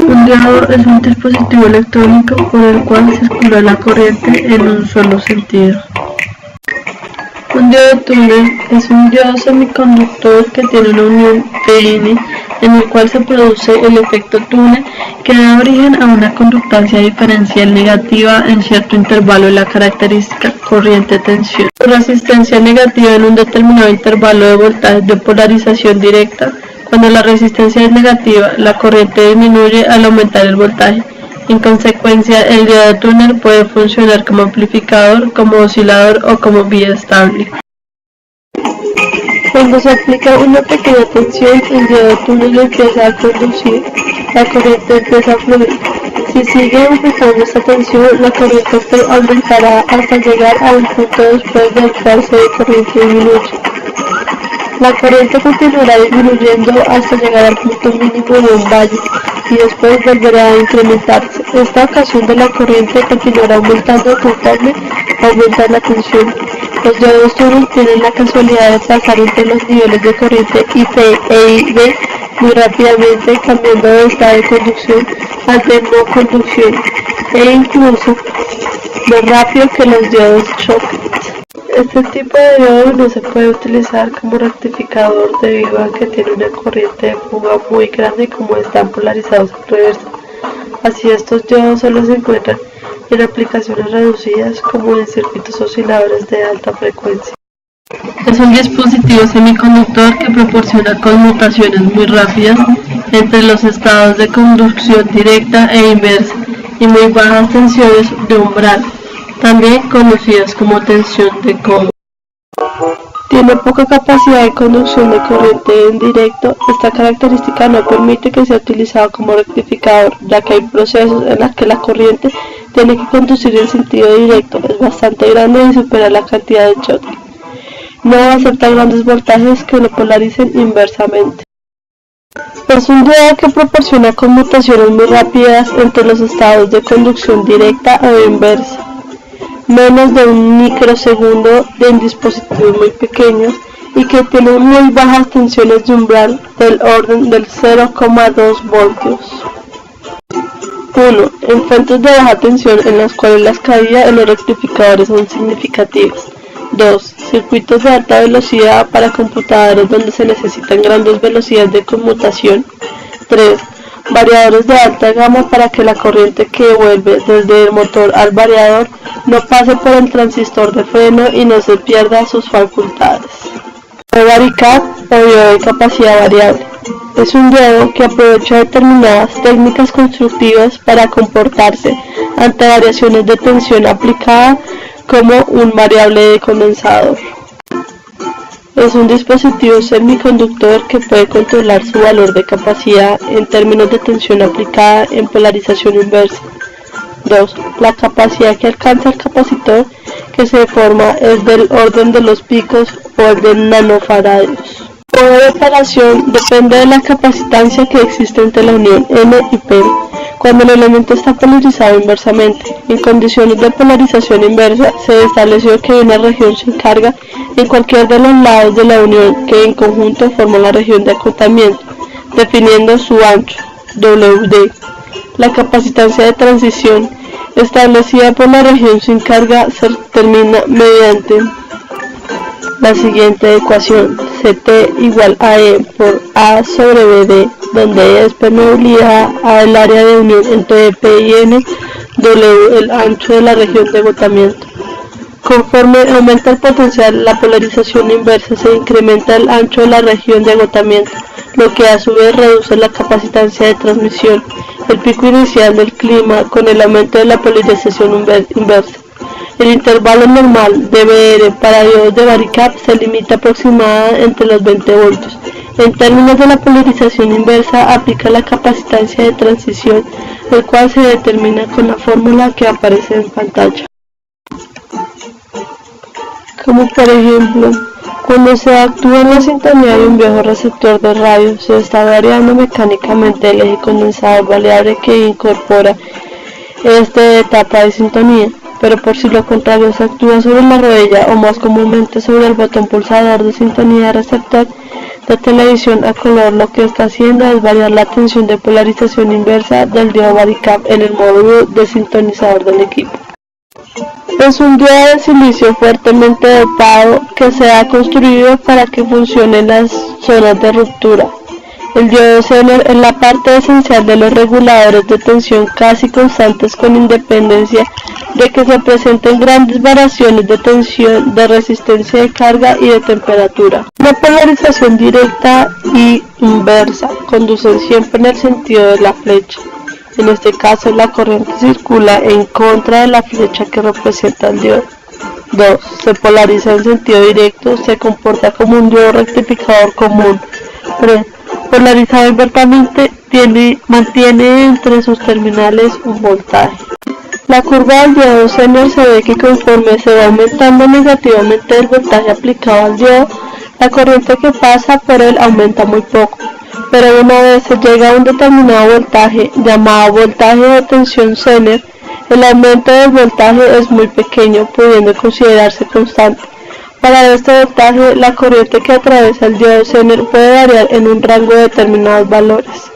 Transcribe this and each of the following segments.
Un diodo es un dispositivo electrónico por el cual circula la corriente en un solo sentido. Un diodo túnel es un diodo semiconductor que tiene una unión PN en el cual se produce el efecto túnel que da origen a una conductancia diferencial negativa en cierto intervalo de la característica corriente-tensión. Su resistencia negativa en un determinado intervalo de voltaje de polarización directa. Cuando la resistencia es negativa, la corriente disminuye al aumentar el voltaje. En consecuencia, el diodo túnel puede funcionar como amplificador, como oscilador o como vía estable. Cuando se aplica una pequeña tensión, el diodo túnel empieza a conducir, la corriente empieza a fluir. Si sigue aumentando esta tensión, la corriente aumentará hasta llegar a un punto después del cual la corriente disminuye. La corriente continuará disminuyendo hasta llegar al punto mínimo de un valle y después volverá a incrementarse. Esta ocasión de la corriente continuará aumentando conforme aumenta la tensión. Los diodos túnel tienen la casualidad de pasar entre los niveles de corriente IP e IB muy rápidamente, cambiando de estado de conducción al de no conducción e incluso más rápido que los diodos Schottky. Este tipo de diodo no se puede utilizar como rectificador debido a que tiene una corriente de fuga muy grande como están polarizados en reversa. Así estos diodos solo se encuentran en aplicaciones reducidas como en circuitos osciladores de alta frecuencia. Es un dispositivo semiconductor que proporciona conmutaciones muy rápidas entre los estados de conducción directa e inversa y muy bajas tensiones de umbral, también conocidas como tensión de codo. Tiene poca capacidad de conducción de corriente en directo. Esta característica no permite que sea utilizado como rectificador, ya que hay procesos en los que la corriente tiene que conducir en sentido directo. Es bastante grande y supera la cantidad de Schottky. No acepta grandes voltajes que lo polaricen inversamente. Es un diodo que proporciona conmutaciones muy rápidas entre los estados de conducción directa o inversa. Menos de un microsegundo en dispositivos muy pequeños y que tienen muy bajas tensiones de umbral del orden del 0,2 voltios. 1. En fuentes de baja tensión en las cuales las caídas en los rectificadores son significativas. 2. Circuitos de alta velocidad para computadores donde se necesitan grandes velocidades de conmutación. 3. Variadores de alta gama para que la corriente que vuelve desde el motor al variador no pase por el transistor de freno y no se pierda sus facultades. Varicap o diodo de capacidad variable. Es un diodo que aprovecha determinadas técnicas constructivas para comportarse ante variaciones de tensión aplicada como un variable de condensador. Es un dispositivo semiconductor que puede controlar su valor de capacidad en términos de tensión aplicada en polarización inversa. 2. La capacidad que alcanza el capacitor que se forma es del orden de los picos o de nanofaradios. El modo de operación depende de la capacitancia que existe entre la unión N y P cuando el elemento está polarizado inversamente. En condiciones de polarización inversa se estableció que una región se encarga en cualquier de los lados de la unión que en conjunto forman la región de acotamiento, definiendo su ancho, WD. La capacitancia de transición establecida por la región sin carga se determina mediante la siguiente ecuación: CT igual a E por A sobre BD, donde E es permeabilidad a el área de unión entre P y N, W el ancho de la región de agotamiento. Conforme aumenta el potencial, la polarización inversa se incrementa el ancho de la región de agotamiento, lo que a su vez reduce la capacitancia de transmisión. El pico inicial del clima con el aumento de la polarización inversa. El intervalo normal de BR para diodos de Varicap se limita aproximadamente entre los 20 voltios. En términos de la polarización inversa, aplica la capacitancia de transición, el cual se determina con la fórmula que aparece en pantalla. Como por ejemplo, cuando se actúa en la sintonía de un viejo receptor de radio, se está variando mecánicamente el eje condensador variable que incorpora esta etapa de sintonía, pero por si lo contrario se actúa sobre la rodilla o más comúnmente sobre el botón pulsador de sintonía de receptor, La televisión a color lo que está haciendo es variar la tensión de polarización inversa del diodo Varicap en el módulo de sintonizador del equipo. Es un diodo de silicio fuertemente dopado que se ha construido para que funcione en las zonas de ruptura. El diodo Zener es la parte esencial de los reguladores de tensión casi constantes con independencia de que se presenten grandes variaciones de tensión, de resistencia de carga y de temperatura. Una polarización directa y inversa conducen siempre en el sentido de la flecha. En este caso, la corriente circula en contra de la flecha que representa el diodo. 2. Se polariza en sentido directo, se comporta como un diodo rectificador común. 3. Polarizado inversamente, mantiene entre sus terminales un voltaje. La curva del diodo Zener se ve que conforme se va aumentando negativamente el voltaje aplicado al diodo, la corriente que pasa por él aumenta muy poco, pero una vez se llega a un determinado voltaje, llamado voltaje de tensión Zener, el aumento del voltaje es muy pequeño, pudiendo considerarse constante. Para este voltaje, la corriente que atraviesa el diodo Zener puede variar en un rango de determinados valores.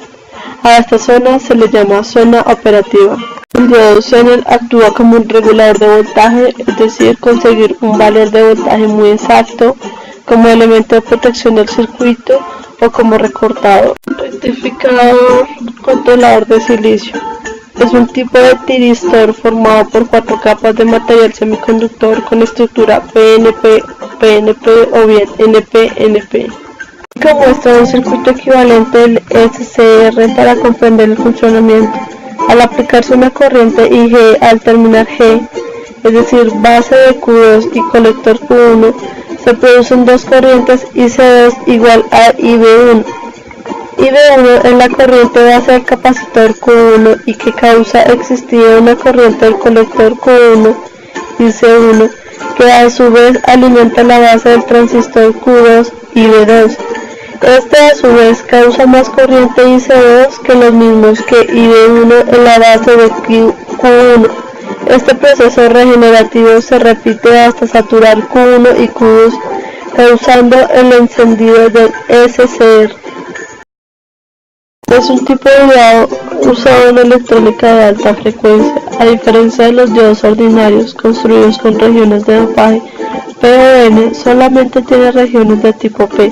A esta zona se le llama zona operativa. El diodo Zener actúa como un regulador de voltaje, es decir, conseguir un valor de voltaje muy exacto como elemento de protección del circuito o como recortador. Rectificador controlador de silicio. Es un tipo de tiristor formado por 4 capas de material semiconductor con estructura PNP, PNP o bien NP-NP. Que muestra un circuito equivalente del SCR para comprender el funcionamiento. Al aplicarse una corriente IG al terminar G, es decir, base de Q2 y colector Q1, se producen dos corrientes IC2 igual a IB1. IB1 es la corriente base del capacitor Q1 y que causa existir una corriente del colector Q1 IC1 que a su vez alimenta la base del transistor Q2 IB2. Este a su vez causa más corriente IC2 que los mismos que IB1 en la base de Q1. Este proceso regenerativo se repite hasta saturar Q1 y Q2, causando el encendido del SCR. Es un tipo de diodo usado en electrónica de alta frecuencia. A diferencia de los diodos ordinarios construidos con regiones de dopaje, PON solamente tiene regiones de tipo P,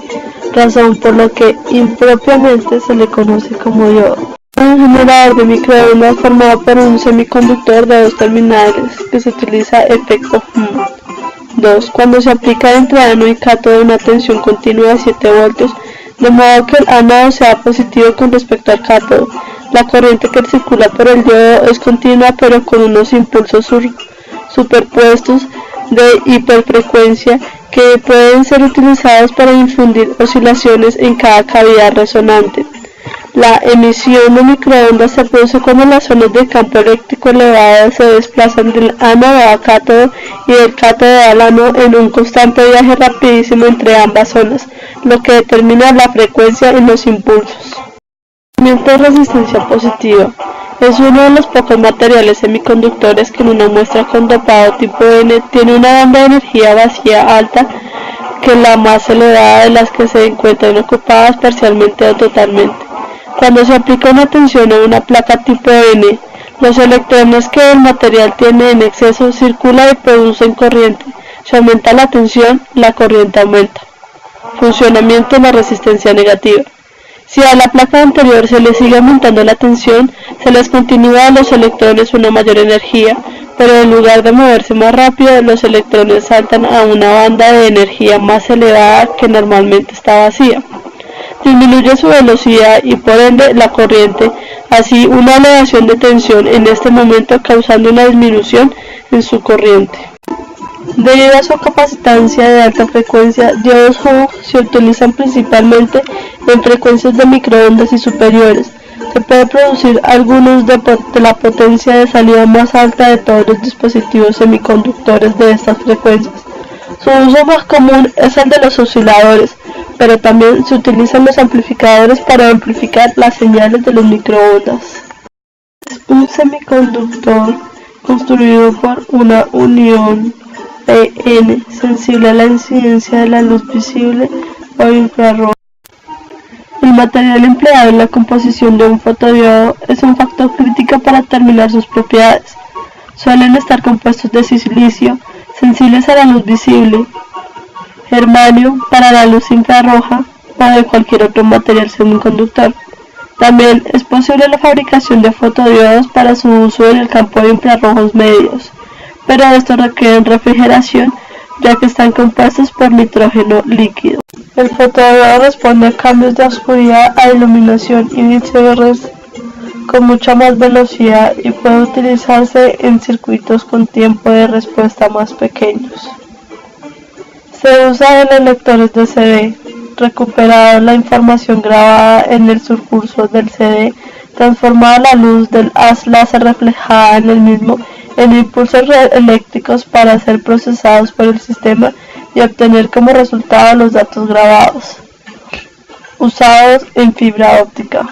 razón por la que impropiamente se le conoce como diodo. Un generador de microondas formado por un semiconductor de dos terminales que se utiliza efecto 2. Cuando se aplica entre ánodo y cátodo una tensión continua de 7 voltios, de modo que el ánodo sea positivo con respecto al cátodo. La corriente que circula por el diodo es continua pero con unos impulsos superpuestos de hiperfrecuencia que pueden ser utilizados para infundir oscilaciones en cada cavidad resonante. La emisión de microondas se produce cuando las zonas de campo eléctrico elevado se desplazan del ánodo a cátodo y del cátodo al ánodo en un constante viaje rapidísimo entre ambas zonas, lo que determina la frecuencia en los impulsos. De resistencia positiva. Es uno de los pocos materiales semiconductores que en una muestra con dopado tipo N tiene una banda de energía vacía alta que la más elevada de las que se encuentran ocupadas parcialmente o totalmente. Cuando se aplica una tensión a una placa tipo N, los electrones que el material tiene en exceso circulan y producen corriente. Si aumenta la tensión, la corriente aumenta. Funcionamiento de la resistencia negativa. Si a la placa anterior se le sigue aumentando la tensión, se les continúa a los electrones una mayor energía, pero en lugar de moverse más rápido, los electrones saltan a una banda de energía más elevada que normalmente está vacía. Disminuye su velocidad y por ende la corriente, así una elevación de tensión en este momento causando una disminución en su corriente. Debido a su capacitancia de alta frecuencia, diodos Hugh se utilizan principalmente en frecuencias de microondas y superiores. Se puede producir algunos de la potencia de salida más alta de todos los dispositivos semiconductores de estas frecuencias. Su uso más común es el de los osciladores, pero también se utilizan los amplificadores para amplificar las señales de los microondas. Es un semiconductor construido por una unión PN sensible a la incidencia de la luz visible o infrarroja. El material empleado en la composición de un fotodiodo es un factor crítico para determinar sus propiedades. Suelen estar compuestos de silicio, sensibles a la luz visible, germanio para la luz infrarroja o de cualquier otro material semiconductor. También es posible la fabricación de fotodiodos para su uso en el campo de infrarrojos medios, pero estos requieren refrigeración ya que están compuestos por nitrógeno líquido. El fotodiodo responde a cambios de oscuridad a iluminación y viceversa con mucha más velocidad y puede utilizarse en circuitos con tiempo de respuesta más pequeños. Se usa en lectores de CD. Recuperar la información grabada en el subcurso del CD, transformar la luz del haz láser reflejada en el mismo en impulsos eléctricos para ser procesados por el sistema y obtener como resultado los datos grabados, usados en fibra óptica.